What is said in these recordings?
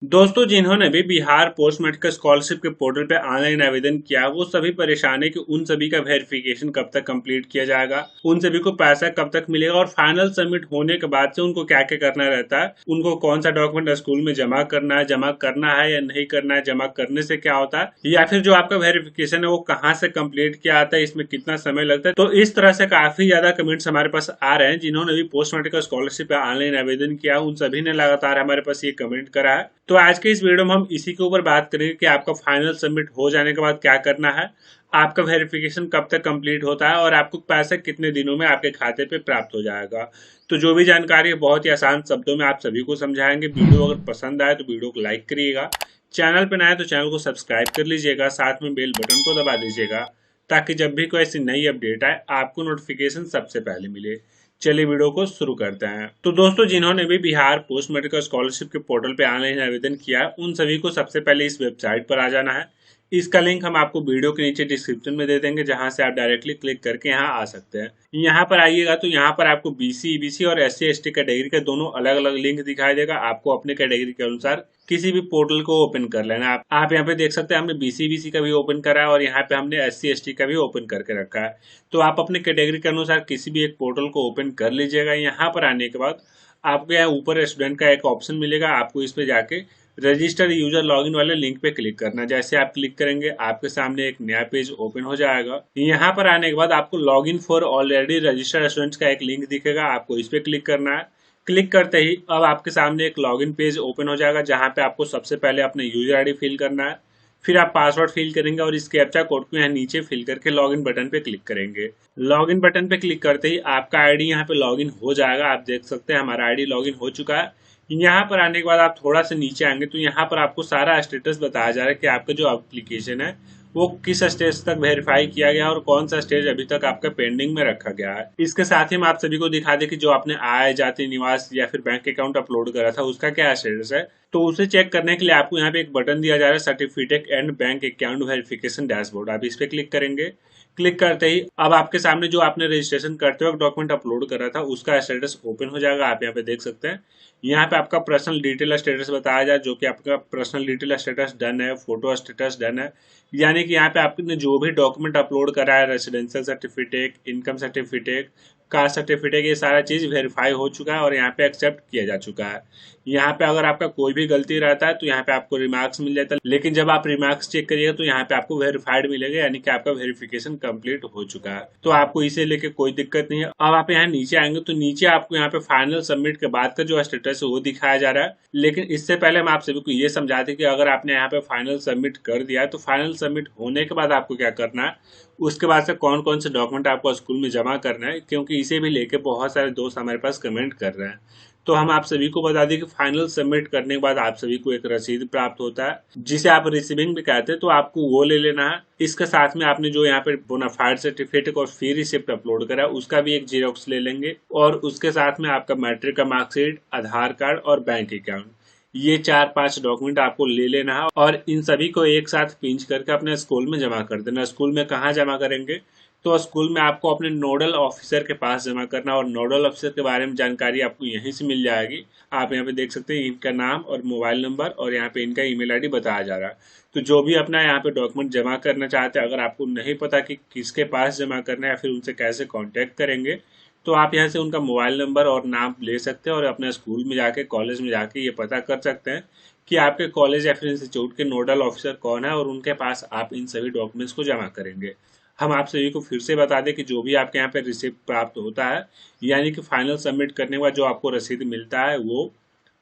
दोस्तों, जिन्होंने भी बिहार पोस्ट मेडिकल स्कॉलरशिप के पोर्टल पे ऑनलाइन आवेदन किया, वो सभी परेशान है कि उन सभी का वेरिफिकेशन कब तक कंप्लीट किया जाएगा, उन सभी को पैसा कब तक मिलेगा और फाइनल सबमिट होने के बाद से उनको क्या क्या करना रहता है, उनको कौन सा डॉक्यूमेंट स्कूल में जमा करना है या नहीं करना है, जमा करने से क्या होता है, या फिर जो आपका वेरिफिकेशन है वो कहाँ से कंप्लीट किया आता है, इसमें कितना समय लगता है। तो इस तरह से काफी ज्यादा कमेंट्स हमारे पास आ रहे हैं। जिन्होंने भी पोस्ट मेडिकल स्कॉलरशिप पे ऑनलाइन आवेदन किया, उन सभी ने लगातार हमारे पास ये कमेंट करा है। तो आज के इस वीडियो में हम इसी के ऊपर बात करेंगे कि आपका फाइनल सबमिट हो जाने के बाद क्या करना है, आपका वेरिफिकेशन कब तक कंप्लीट होता है और आपको पैसा कितने दिनों में आपके खाते पे प्राप्त हो जाएगा। तो जो भी जानकारी है बहुत ही आसान शब्दों में आप सभी को समझाएंगे। वीडियो अगर पसंद आए तो वीडियो को लाइक करिएगा, चैनल पर नए तो चैनल को सब्सक्राइब कर लीजिएगा, साथ में बेल बटन को दबा दीजिएगा ताकि जब भी कोई ऐसी नई अपडेट आए आपको नोटिफिकेशन सबसे पहले मिले। चलिए वीडियो को शुरू करते हैं। तो दोस्तों, जिन्होंने भी बिहार पोस्ट मेडिकल स्कॉलरशिप के पोर्टल पे ऑनलाइन आवेदन किया है, उन सभी को सबसे पहले इस वेबसाइट पर आ जाना है। इसका लिंक हम आपको वीडियो के नीचे डिस्क्रिप्शन में दे देंगे, जहां से आप डायरेक्टली क्लिक करके यहाँ आ सकते हैं। यहाँ पर आइएगा तो यहाँ पर आपको बीसी, ईबीसी और एससी एसटी कैटेगरी के दोनों अलग अलग लिंक दिखाई देगा। आपको अपने कैटेगरी के अनुसार किसी भी पोर्टल को ओपन कर लेना है। आप यहाँ पे देख सकते हैं हमने बीसी बीसी का भी ओपन करा है और यहाँ पे हमने एससी एसटी का भी ओपन करके रखा है। तो आप अपने कैटेगरी के अनुसार किसी भी एक पोर्टल को ओपन कर लीजिएगा। यहाँ पर आने के बाद आपको यहाँ ऊपर स्टूडेंट का एक ऑप्शन मिलेगा, आपको इस पे जाके रजिस्टर यूजर लॉगिन वाले लिंक पे क्लिक करना। जैसे आप क्लिक करेंगे आपके सामने एक नया पेज ओपन हो जाएगा। यहाँ पर आने के बाद आपको login for already registered students का एक लिंक दिखेगा, आपको इस पे क्लिक करना है। क्लिक करते ही अब आपके सामने एक लॉगिन पेज ओपन हो जाएगा, जहाँ पे आपको सबसे पहले अपने यूजर आईडी फिल करना है, फिर आप पासवर्ड फिल करेंगे और इस कैप्चा कोड को यहाँ नीचे फिल करके लॉगिन बटन पे क्लिक करेंगे। लॉगिन बटन पे क्लिक करते ही आपका आईडी यहाँ पे लॉगिन हो जाएगा। आप देख सकते हैं हमारा आईडी लॉगिन हो चुका है। यहाँ पर आने के बाद आप थोड़ा सा नीचे आएंगे तो यहाँ पर आपको सारा स्टेटस बताया जा रहा है कि आपका जो एप्लीकेशन है वो किस स्टेज तक वेरीफाई किया गया और कौन सा स्टेज अभी तक आपका पेंडिंग में रखा गया है। इसके साथ ही हम आप सभी को दिखा दें कि जो आपने आय, जाति, निवास या फिर बैंक अकाउंट अपलोड करा था उसका क्या स्टेटस है। तो उसे चेक करने के लिए आपको यहाँ पे एक बटन दिया जा रहा है, certificate and bank account verification dashboard. आप इस पे क्लिक करेंगे। क्लिक करते ही अब आपके सामने जो आपने रजिस्ट्रेशन करते वक्त डॉक्यूमेंट अपलोड करा था उसका स्टेटस ओपन हो जाएगा। आप यहाँ पे देख सकते हैं। यहाँ पे आपका पर्सनल डिटेल स्टेटस बताया जाए, जो कि आपका पर्सनल डिटेल स्टेटस डन है, फोटो स्टेटस डन है। यानी कि यहाँ पे आपने जो भी डॉक्यूमेंट अपलोड करा है, residential certificate, income certificate, caste certificate, ये सारा चीज वेरीफाई हो चुका है और यहाँ पे एक्सेप्ट किया जा चुका है। यहाँ पे अगर आपका कोई भी गलती रहता है तो यहाँ पे आपको रिमार्क्स मिल जाता है, लेकिन जब आप रिमार्क्स चेक करिएगा तो यहाँ पे आपको वेरीफाइड मिलेगा, यानी कि आपका वेरिफिकेशन कंप्लीट हो चुका है। तो आपको इसे लेके कोई दिक्कत नहीं है। अब आप यहाँ नीचे आएंगे तो नीचे आपको यहाँ पे फाइनल सबमिट के बाद का जो स्टेटस है वो दिखाया जा रहा है। लेकिन इससे पहले हम आप सभी को ये समझाते कि अगर आपने यहाँ पे फाइनल सबमिट कर दिया है तो फाइनल सबमिट होने के बाद आपको क्या करना है, उसके बाद से कौन कौन से डॉक्यूमेंट आपको स्कूल में जमा करना है, क्योंकि इसे भी लेके बहुत सारे दोस्त हमारे पास कमेंट कर रहे हैं। तो हम आप सभी को बता दें कि फाइनल सबमिट करने के बाद आप सभी को एक रसीद प्राप्त होता है, जिसे आप रिसीविंग भी कहते हैं। तो आपको वो ले लेना है। इसके साथ में आपने जो यहाँ पे बोनाफाइड सर्टिफिकेट और फी रिसिप्ट अपलोड करा है उसका भी एक जीरोक्स ले लेंगे, और उसके साथ में आपका मैट्रिक का मार्कशीट, आधार कार्ड और बैंक अकाउंट, ये 4-5 डॉक्यूमेंट आपको ले लेना है और इन सभी को एक साथ पिंच करके अपने स्कूल में जमा कर देना। स्कूल में कहाँ जमा करेंगे, तो स्कूल में आपको अपने नोडल ऑफिसर के पास जमा करना, और नोडल ऑफिसर के बारे में जानकारी आपको यहीं से मिल जाएगी। आप यहाँ पे देख सकते हैं इनका नाम और मोबाइल नंबर और यहाँ पे इनका ईमेल आईडी बताया जा रहा है। तो जो भी अपना यहाँ पे डॉक्यूमेंट जमा करना चाहते हैं, अगर आपको नहीं पता कि किसके पास जमा करना है या फिर उनसे कैसे कॉन्टेक्ट करेंगे, तो आप यहाँ से उनका मोबाइल नंबर और नाम ले सकते हैं और अपने स्कूल में जाके, कॉलेज में जाके ये पता कर सकते हैं कि आपके कॉलेज या फिर इंस्टीट्यूट के नोडल ऑफिसर कौन है और उनके पास आप इन सभी डॉक्यूमेंट्स को जमा करेंगे। हम आप सभी को फिर से बता दें कि जो भी आपके यहाँ पे रिसिप्ट प्राप्त होता है, यानी कि फाइनल सबमिट करने के बाद जो आपको रसीद मिलता है, वो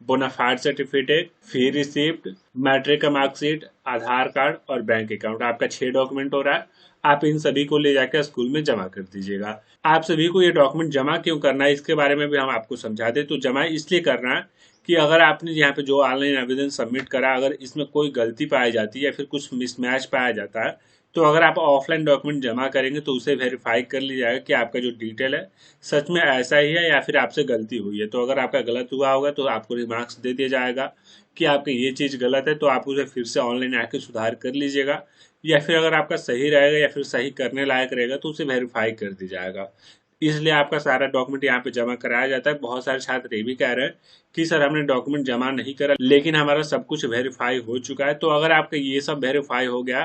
बोनाफाइड सर्टिफिकेट, फी रिसिप्ट, मैट्रिक का मार्कशीट, आधार कार्ड और बैंक अकाउंट, आपका 6 डॉक्यूमेंट हो रहा है। आप इन सभी को ले जाकर स्कूल में जमा कर दीजिएगा। आप सभी को ये डॉक्यूमेंट जमा क्यों करना है इसके बारे में भी हम आपको समझा दें। तो जमा इसलिए करना है कि अगर आपने यहाँ पे जो ऑनलाइन आवेदन सबमिट करा, अगर इसमें कोई गलती पाई जाती है या फिर कुछ मिसमैच पाया जाता है, तो अगर आप ऑफलाइन डॉक्यूमेंट जमा करेंगे तो उसे वेरीफाई कर लिया जाएगा कि आपका जो डिटेल है सच में ऐसा ही है या फिर आपसे गलती हुई है। तो अगर आपका गलत हुआ होगा तो आपको रिमार्क्स दे दिया जाएगा कि आपका ये चीज़ गलत है, तो आप उसे फिर से ऑनलाइन आके सुधार कर लीजिएगा, या फिर अगर आपका सही रहेगा या फिर सही करने लायक रहेगा तो उसे वेरीफाई कर दिया जाएगा। इसलिए आपका सारा डॉक्यूमेंट यहाँ पे जमा कराया जाता है। बहुत सारे छात्र ये भी कह रहे हैं कि सर हमने डॉक्यूमेंट जमा नहीं करा लेकिन हमारा सब कुछ वेरीफाई हो चुका है। तो अगर आपका ये सब वेरीफाई हो गया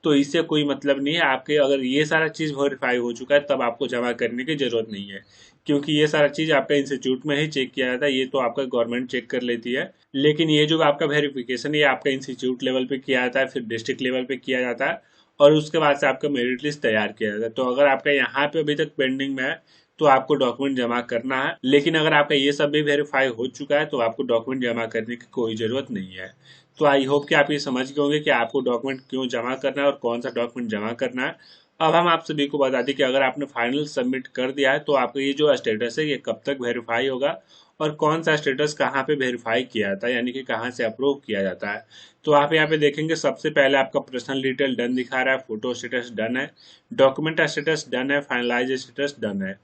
तो इससे कोई मतलब नहीं है। आपके अगर ये सारा चीज़ वेरीफाई हो चुका है तब आपको जमा करने की ज़रूरत नहीं है, क्योंकि ये सारा चीज़ आपका इंस्टीट्यूट में ही चेक किया जाता है। ये तो आपका गवर्नमेंट चेक कर लेती है, लेकिन ये जो आपका वेरिफिकेशन ये आपका इंस्टीट्यूट लेवल पे किया जाता है, फिर डिस्ट्रिक्ट लेवल पे किया जाता है और उसके बाद से आपका मेरिट लिस्ट तैयार किया जाता है। तो अगर आपका यहाँ पे अभी तक पेंडिंग में है तो आपको डॉक्यूमेंट जमा करना है, लेकिन अगर आपका ये सब भी वेरीफाई हो चुका है तो आपको डॉक्यूमेंट जमा करने की कोई ज़रूरत नहीं है। तो आई होप कि आप ये समझ गए होंगे कि आपको डॉक्यूमेंट क्यों जमा करना है और कौन सा डॉक्यूमेंट जमा करना है। अब हम आप सभी को बता दें कि अगर आपने फाइनल सबमिट कर दिया है तो आपका ये जो स्टेटस है ये कब तक वेरीफाई होगा और कौन सा स्टेटस कहाँ पे वेरीफाई किया जाता है, यानी कि कहाँ से अप्रूव किया जाता है। तो आप यहाँ पे देखेंगे सबसे पहले आपका पर्सनल डिटेल डन दिखा रहा है, फोटो स्टेटस डन है, डॉक्यूमेंट स्टेटस डन है, फाइनलाइज स्टेटस डन है।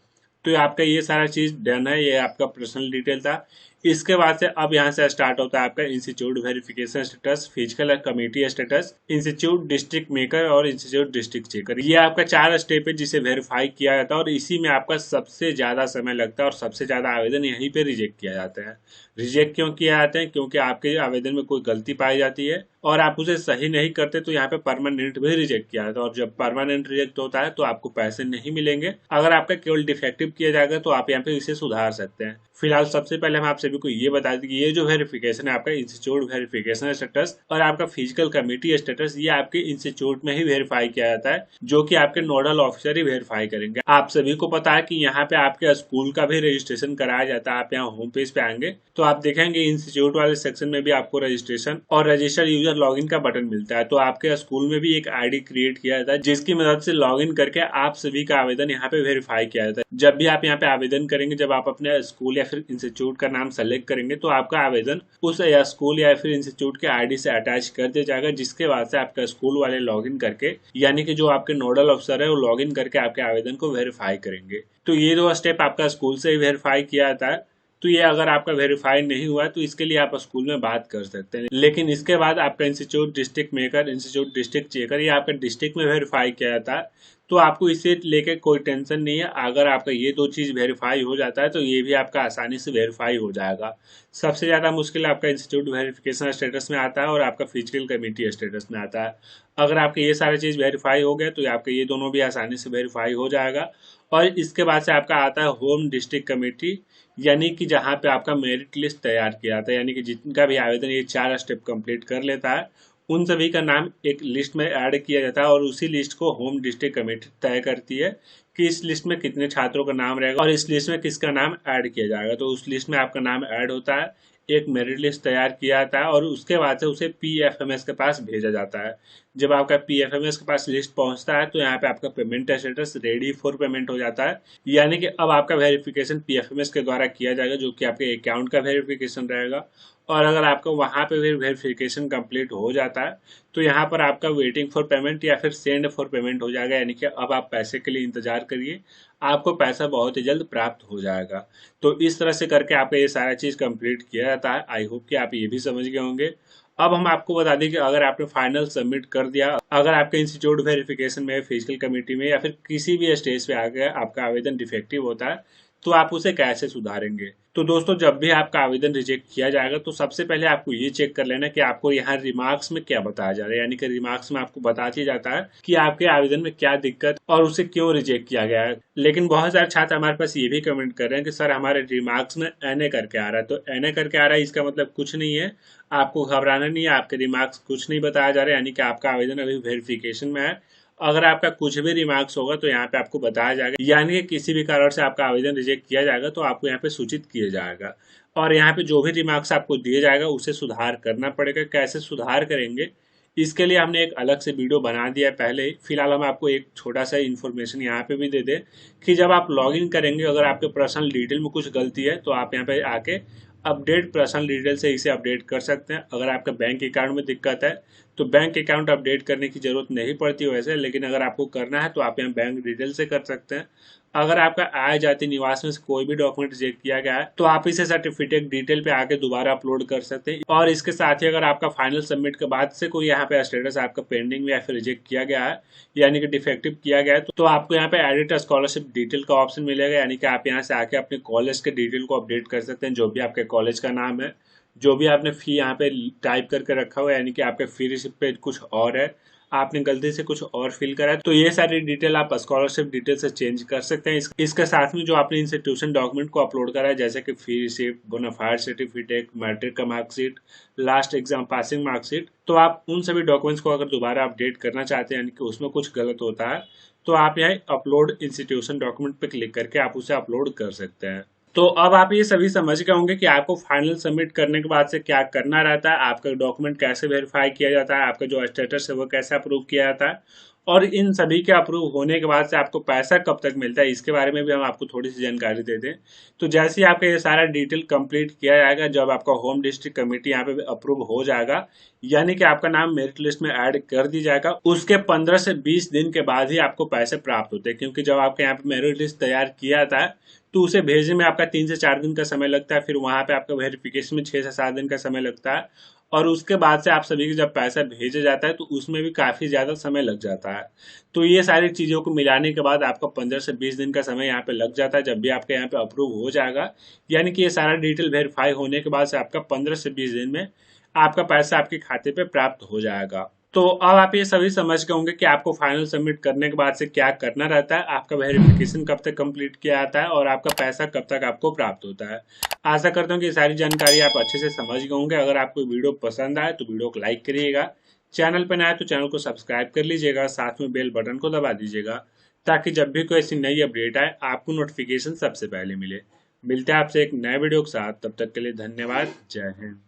तो आपका ये सारा चीज डन है, ये आपका पर्सनल डिटेल था। इसके बाद से अब यहाँ से स्टार्ट होता है आपका institute verification status, physical committee status, institute district maker और इंस्टीट्यूट डिस्ट्रिक्ट चेकर। ये आपका 4 स्टेप है जिसे वेरीफाई किया जाता है और इसी में आपका सबसे ज्यादा समय लगता है और सबसे ज्यादा आवेदन यहीं पे रिजेक्ट किया जाता है। रिजेक्ट क्यों किया जाता है? क्योंकि आपके आवेदन में कोई गलती पाई जाती है और आप उसे सही नहीं करते तो यहाँ पे परमानेंट भी रिजेक्ट किया जाता है और जब परमानेंट रिजेक्ट होता है तो आपको पैसे नहीं मिलेंगे। अगर आपका केवल डिफेक्टिव किया जाएगा तो आप यहाँ पे इसे सुधार सकते हैं। फिलहाल सबसे पहले हम आप सभी को ये बता दें कि ये जो वेरिफिकेशन है आपका इंस्टीट्यूट वेरिफिकेशन स्टेटस और आपका फिजिकल कमेटी स्टेटस ये आपके इंस्टीट्यूट में ही वेरीफाई किया जाता है, जो कि आपके नोडल ऑफिसर ही वेरीफाई करेंगे। आप सभी को पता है कि यहाँ पे आपके स्कूल का भी रजिस्ट्रेशन कराया जाता है। आप यहाँ होम पेज पे आएंगे तो आप देखेंगे इंस्टीट्यूट वाले सेक्शन में भी आपको रजिस्ट्रेशन और रजिस्टर यूजर लॉगिन का बटन मिलता है। तो आपके स्कूल में भी एक आईडी क्रिएट किया जाता है जिसकी मदद से लॉगिन करके आप सभी का आवेदन यहाँ पे वेरीफाई किया जाता है। जब भी आप यहाँ पे आवेदन करेंगे, जब आप अपने स्कूल या फिर इंस्टीट्यूट का नाम सेलेक्ट करेंगे तो आपका आवेदन उस या स्कूल या फिर इंस्टीट्यूट के आईडी से अटैच कर दिया जाएगा, जिसके बाद से आपका स्कूल वाले लॉगिन करके, यानी कि जो आपके नोडल अफसर है वो लॉगिन करके आपके आवेदन को वेरीफाई करेंगे। तो ये 2 स्टेप आपका स्कूल से ही वेरीफाई किया जाता है। तो ये अगर आपका वेरीफाई नहीं हुआ है तो इसके लिए आप स्कूल में बात कर सकते हैं, लेकिन इसके बाद आपका institute district maker, institute district checker, ये आपका डिस्ट्रिक्ट में वेरीफाई किया जाता है। तो आपको इसे लेके कोई टेंशन नहीं है। अगर आपका ये 2 चीज वेरीफाई हो जाता है तो ये भी आपका आसानी से वेरीफाई हो जाएगा। सबसे ज्यादा मुश्किल आपका इंस्टीट्यूट वेरिफिकेशन स्टेटस में आता है और आपका फिजिकल कमेटी स्टेटस में आता है। अगर आपके ये सारे चीज वेरीफाई हो गए तो आपके ये दोनों भी आसानी से वेरीफाई हो जाएगा। और इसके बाद से आपका आता है होम डिस्ट्रिक्ट कमेटी, यानी कि जहाँ पे आपका मेरिट लिस्ट तैयार किया जाता है, यानी कि जिनका भी आवेदन ये 4 स्टेप कंप्लीट कर लेता है उन सभी का नाम एक लिस्ट में ऐड किया जाता है और उसी लिस्ट को होम डिस्ट्रिक्ट कमेटी तय करती है कि इस लिस्ट में कितने छात्रों का नाम रहेगा और इस लिस्ट में किसका नाम ऐड किया जाएगा। तो उस लिस्ट में आपका नाम ऐड होता है, एक मेरिट लिस्ट तैयार किया जाता है और उसके बाद से उसे पीएफएमएस के पास भेजा जाता है। जब आपका पीएफएमएस के पास लिस्ट पहुंचता है तो यहाँ पे आपका payment status ready for payment हो जाता है, यानी कि अब आपका वेरिफिकेशन पीएफएमएस के द्वारा किया जाएगा, जो कि आपके अकाउंट का वेरिफिकेशन रहेगा। और अगर आपका वहां पे भी वेरिफिकेशन कंप्लीट हो जाता है तो यहाँ पर आपका वेटिंग फॉर पेमेंट या फिर सेंड फॉर पेमेंट हो जाएगा, यानी कि अब आप पैसे के लिए इंतजार करिए, आपको पैसा बहुत ही जल्द प्राप्त हो जाएगा। तो इस तरह से करके आपका ये सारा चीज कंप्लीट किया जाता है। आई होप कि आप ये भी समझ गए होंगे। अब हम आपको बता दें कि अगर आपने फाइनल सबमिट कर दिया, अगर आपके इंस्टीट्यूट वेरिफिकेशन में, फिजिकल कमेटी में या फिर किसी भी स्टेज पे आ गया आपका आवेदन डिफेक्टिव होता है तो आप उसे कैसे सुधारेंगे। तो दोस्तों, जब भी आपका आवेदन रिजेक्ट किया जाएगा तो सबसे पहले आपको ये चेक कर लेना कि आपको यहाँ रिमार्क्स में क्या बताया जा रहा है, यानी कि रिमार्क्स में आपको बता दिया जाता है कि आपके आवेदन में क्या दिक्कत और उसे क्यों रिजेक्ट किया गया है। लेकिन बहुत सारे छात्र हमारे पास ये भी कमेंट कर रहे हैं कि सर हमारे रिमार्क्स में एनए करके आ रहा है। तो एनए करके आ रहा है इसका मतलब कुछ नहीं है, आपको घबराना नहीं है, आपके रिमार्क्स कुछ नहीं बताया जा रहा है, यानी कि आपका आवेदन अभी वेरिफिकेशन में है। अगर आपका कुछ भी रिमार्क्स होगा तो यहाँ पे आपको बताया जाएगा, यानी कि किसी भी कारण से आपका आवेदन रिजेक्ट किया जाएगा तो आपको यहाँ पे सूचित किया जाएगा और यहाँ पे जो भी रिमार्क्स आपको दिए जाएगा उसे सुधार करना पड़ेगा। कैसे सुधार करेंगे इसके लिए हमने एक अलग से वीडियो बना दिया है पहले ही। फिलहाल हम आपको एक छोटा सा इन्फॉर्मेशन यहाँ पे भी दे दें कि जब आप लॉगिन करेंगे, अगर आपके पर्सनल डिटेल में कुछ गलती है तो आप यहाँ पे आके अपडेट पर्सनल डिटेल से इसे अपडेट कर सकते हैं। अगर आपका बैंक अकाउंट में दिक्कत है तो बैंक अकाउंट अपडेट करने की जरूरत नहीं पड़ती वैसे, लेकिन अगर आपको करना है तो आप यहाँ बैंक डिटेल से कर सकते हैं। अगर आपका आय जाति निवास में से कोई भी डॉक्यूमेंट रिजेक्ट किया गया है तो आप इसे सर्टिफिकेट डिटेल पे आके दोबारा अपलोड कर सकते हैं। और इसके साथ ही अगर आपका फाइनल सबमिट के बाद से कोई यहाँ पे स्टेटस आपका पेंडिंग या फिर रिजेक्ट किया गया है यानी कि डिफेक्टिव किया गया है तो आपको यहाँ पे एडिट स्कॉलरशिप डिटेल का ऑप्शन मिलेगा, यानी कि आप यहाँ से आके अपने कॉलेज के डिटेल को अपडेट कर सकते हैं। जो भी आपके कॉलेज का नाम है, जो भी आपने फी यहाँ पे टाइप करके रखा हुआ है, यानी कि आपके फी रिसिप्ट पे कुछ और है, आपने गलती से कुछ और फिल करा है, तो ये सारी डिटेल आप स्कॉलरशिप डिटेल से चेंज कर सकते हैं। इसके साथ में जो आपने इंस्टीट्यूशन डॉक्यूमेंट को अपलोड करा है जैसे कि फी रिसिप्ट, बोनाफाइड सर्टिफिकेट, मैट्रिक का marksheet, last exam passing marksheet, तो आप उन सभी डॉक्यूमेंट्स को अगर दोबारा अपडेट करना चाहते हैं यानी कि उसमें कुछ गलत होता है तो आप यहाँ अपलोड इंस्टीट्यूशन डॉक्यूमेंट पे क्लिक करके आप उसे अपलोड कर सकते हैं। तो अब आप ये सभी समझ गए होंगे कि आपको फाइनल सबमिट करने के बाद से क्या करना रहता है, आपका डॉक्यूमेंट कैसे वेरीफाई किया जाता है, आपका जो स्टेटस है वो कैसे अप्रूव किया जाता है, और इन सभी के अप्रूव होने के बाद से आपको पैसा कब तक मिलता है इसके बारे में भी हम आपको थोड़ी सी जानकारी दे दें। तो जैसे ही आपका ये सारा डिटेल कंप्लीट किया जाएगा, जब आपका होम डिस्ट्रिक्ट कमेटी यहाँ पे अप्रूव हो जाएगा यानी कि आपका नाम मेरिट लिस्ट में ऐड कर दी जाएगा, उसके 15 से 20 दिन के बाद ही आपको पैसे प्राप्त होते हैं। क्योंकि जब आपके यहाँ पे मेरिट लिस्ट तैयार किया था तो उसे भेजने में आपका 3 से 4 दिन का समय लगता है, फिर वहां पे आपका वेरिफिकेशन में 6 से 7 दिन का समय लगता है, और उसके बाद से आप सभी को जब पैसा भेजा जाता है तो उसमें भी काफी ज्यादा समय लग जाता है। तो ये सारी चीजों को मिलाने के बाद आपका 15 से 20 दिन का समय यहाँ पे लग जाता है। जब भी आपके यहाँ पे अप्रूव हो जाएगा यानी कि ये सारा डिटेल वेरीफाई होने के बाद से आपका 15 से 20 दिन में आपका पैसा आपके खाते पे प्राप्त हो जाएगा। तो अब आप ये सभी समझ गए होंगे कि आपको फाइनल सबमिट करने के बाद से क्या करना रहता है, आपका वेरिफिकेशन कब तक कंप्लीट किया जाता है और आपका पैसा कब तक आपको प्राप्त होता है। आशा करता हूँ कि ये सारी जानकारी आप अच्छे से समझ गए होंगे। अगर आपको वीडियो पसंद आए तो वीडियो को लाइक करिएगा, चैनल पर नया है तो चैनल को सब्सक्राइब कर लीजिएगा, साथ में बेल बटन को दबा दीजिएगा ताकि जब भी कोई ऐसी नई अपडेट आए आपको नोटिफिकेशन सबसे पहले मिले। मिलते हैं आपसे एक नए वीडियो के साथ, तब तक के लिए धन्यवाद। जय हिंद।